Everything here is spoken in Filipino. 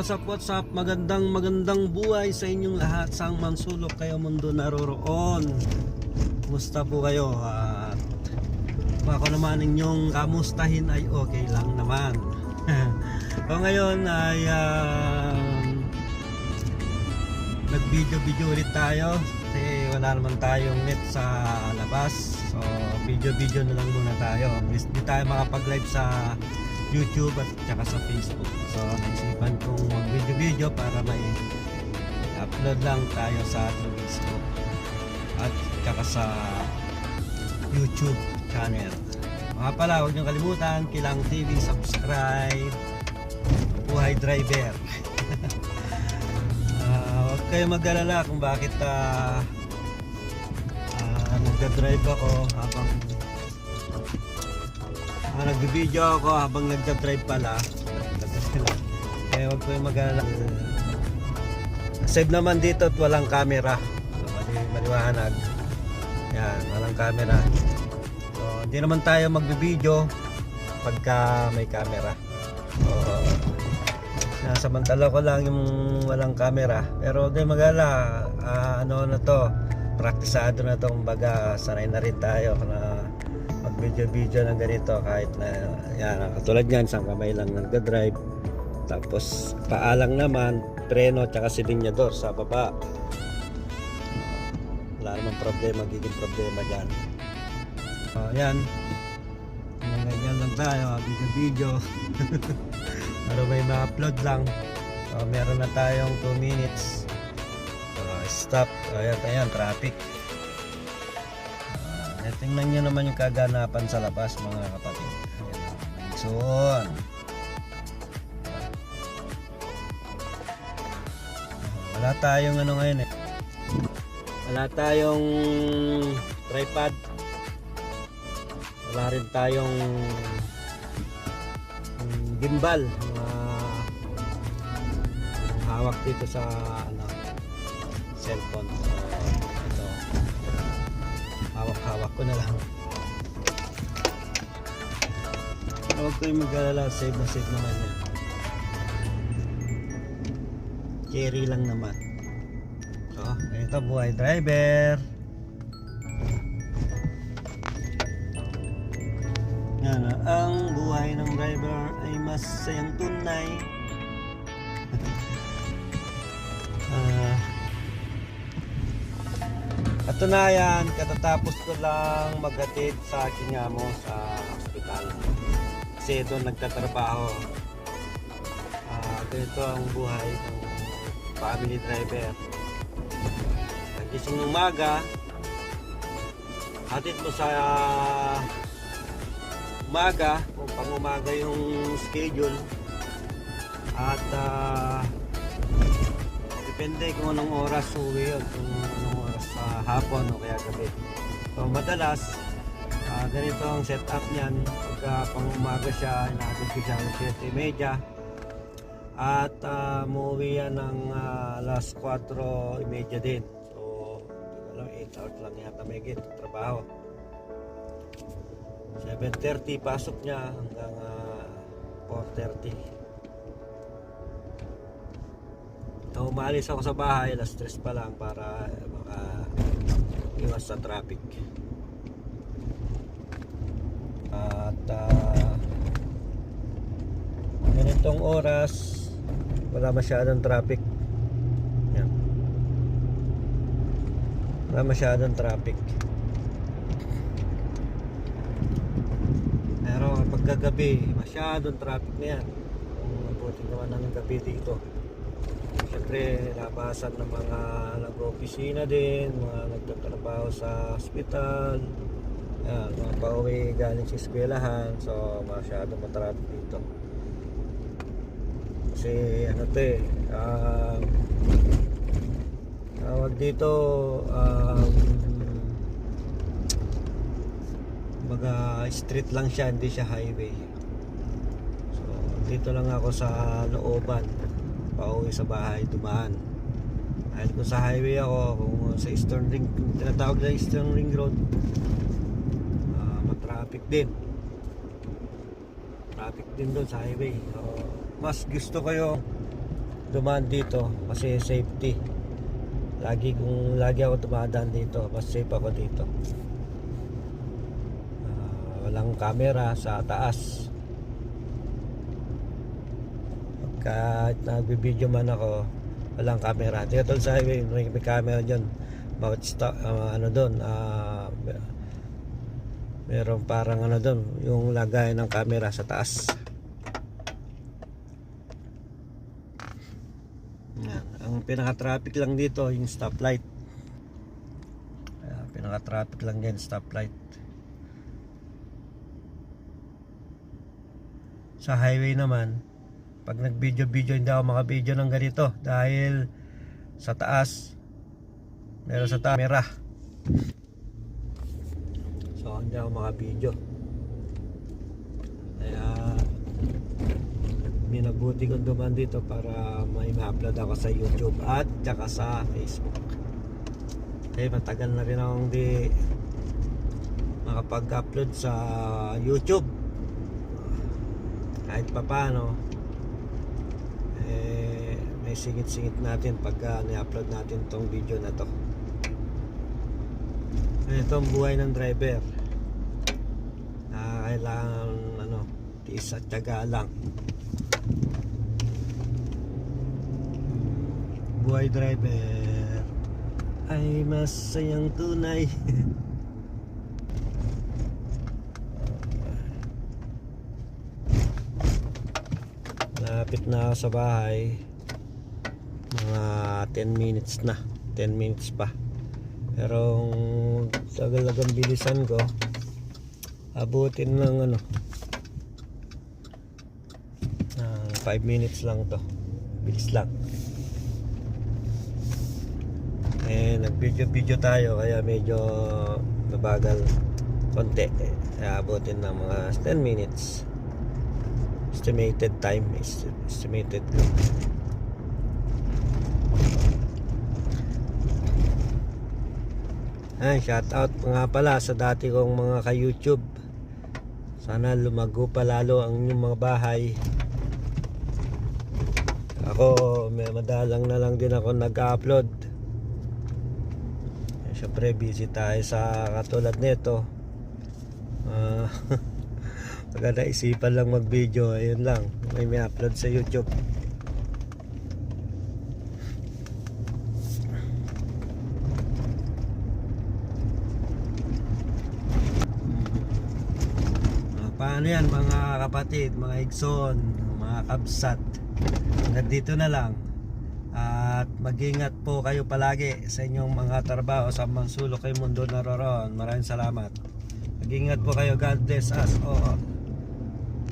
what's up? Magandang buhay sa inyong lahat. Sang mang sulok kayo mundo naroroon. Kumusta po kayo? At ako naman inyong kamustahin ay okay lang naman. So ngayon ay nag-video ulit tayo kasi wala naman tayong net sa labas. So video na lang muna tayo. Hindi tayo makapag-live sa YouTube at saka sa Facebook. So naisipan kong mag-video para may upload lang tayo sa ating Facebook at saka sa YouTube channel. Mga pala, huwag niyong kalimutan, Kilang TV, subscribe. Buhay driver. Huwag kayo mag-alala kung bakit nagda-drive ako habang nag-video ako habang nagda-drive pala. Kaya huwag kayo mag-alala. Save naman dito at walang camera. Maliwanag. Yan, walang camera. So, hindi naman tayo mag-video pagka may camera. So, nasamantala ko lang yung walang camera. Pero huwag kayo mag-alala. Ano na to, praktisado na to. Kumbaga, sanay na rin tayo na mag-video ng ganito kahit na yan, katulad yan, isang kamay lang nagda-drive. Tapos paalang naman, preno tsaka silinyador sa baba. Wala namang problema, magiging problema dyan. Yan, ganyan lang tayo, video pero may ma-upload lang. Meron na tayong 2 minutes. Stop. Ayan, traffic. Tingnan nyo naman yung kaganapan sa labas, mga kapatid. Ayan, wala tayong ano ngayon eh. Wala tayong tripod. Wala rin tayong gimbal. Hawak dito sa cellphone. Ito. Hawak ko na lang. Huwag kayo mag-alala, save naman yan. Carry lang naman. So, ito buhay driver. Yan, ang buhay ng driver ay masayang tunay. Katunayan, katatapos ko lang maghatid sa aking amo sa hospital kasi doon nagtatrabaho. Ganito ang buhay ng family driver. Nagising ng umaga, hatid mo sa umaga kung pang umaga yung schedule at depende kung anong oras uwi o kung anong oras sa hapon o kaya gabi. So madalas ganito ang setup niyan. Pagka pang umaga siya, inaagad ko siya ng 7:30 at umuwi yan ng alas 4:30 din. So 8 hours lang yata may trabaho. 7:30 pasok niya hanggang 4:30. So, umalis ako sa bahay alas 3 pa lang para iwas sa traffic. At ganitong oras wala masyadong traffic. Yan. Wala masyadong traffic. Pero kapag gabi masyadong traffic na yan. Kung mabuting naman ng gabi dito. Siyempre labasan ng mga nag-opisina din, mga nagtatrabaho sa hospital, mga pauwi galing sa eskwelahan. So masyado matraffic dito kasi ano to eh, tawag dito baga street lang siya, hindi siya highway. So dito lang ako sa looban pauwi sa bahay, dumaan. Dahil kung sa highway ako, kung sa Eastern Ring, tinatawag na Eastern Ring Road, matraffic din. Traffic din doon sa highway. Mas gusto kayo dumaan dito kasi safety. Lagi ako dumadaan dito, mas safe ako dito. Walang camera sa taas. Kahit nagbibideo man ako, walang camera. Dito sa highway, may camera dyan. Bawat ano doon, meron parang ano doon, yung lagay ng camera sa taas. Yan. Ang pinaka-traffic lang dito yung stoplight. Pinaka-traffic lang yan, stoplight. Sa highway naman, pag nag-video hindi ako maka-video ng ganito dahil sa taas meron sa camera. So hindi ako maka-video. Kaya minabuti kong duman dito para may ma-upload ako sa YouTube at saka sa Facebook. Eh matagal na rin akong di makapag-upload sa YouTube. Kahit pa paano, may singit-singit natin pagka ni-upload natin tong video na to. Ito ang buhay ng driver. Kailangan tiis at tiyaga lang. Buhay driver ay masayang tunay. Lapit na ako sa bahay. Mga 10 minutes na. 10 minutes pa. Pero tagal-tagang bilisan ko, abutin ng 5 minutes lang to. Bilis lang. Nag-video tayo kaya medyo mabagal konti. Abutin ng mga 10 minutes. Estimated time is estimated. Shout out nga pala sa dati kong mga ka-YouTube. Sana lumago pa lalo ang inyong mga bahay. Ako, madalang na lang din ako nag-upload. Siyempre busy tayo sa katulad nito. Pagka naisipan lang mag-video, ayun lang, may upload sa YouTube. Paano yan mga kapatid, mga igsoon, mga kabsat. Nandito na lang. At mag-ingat po kayo palagi sa inyong mga trabaho sa mang sulok kay mundo naroroon. Maraming salamat. Mag-ingat po kayo. God bless us all.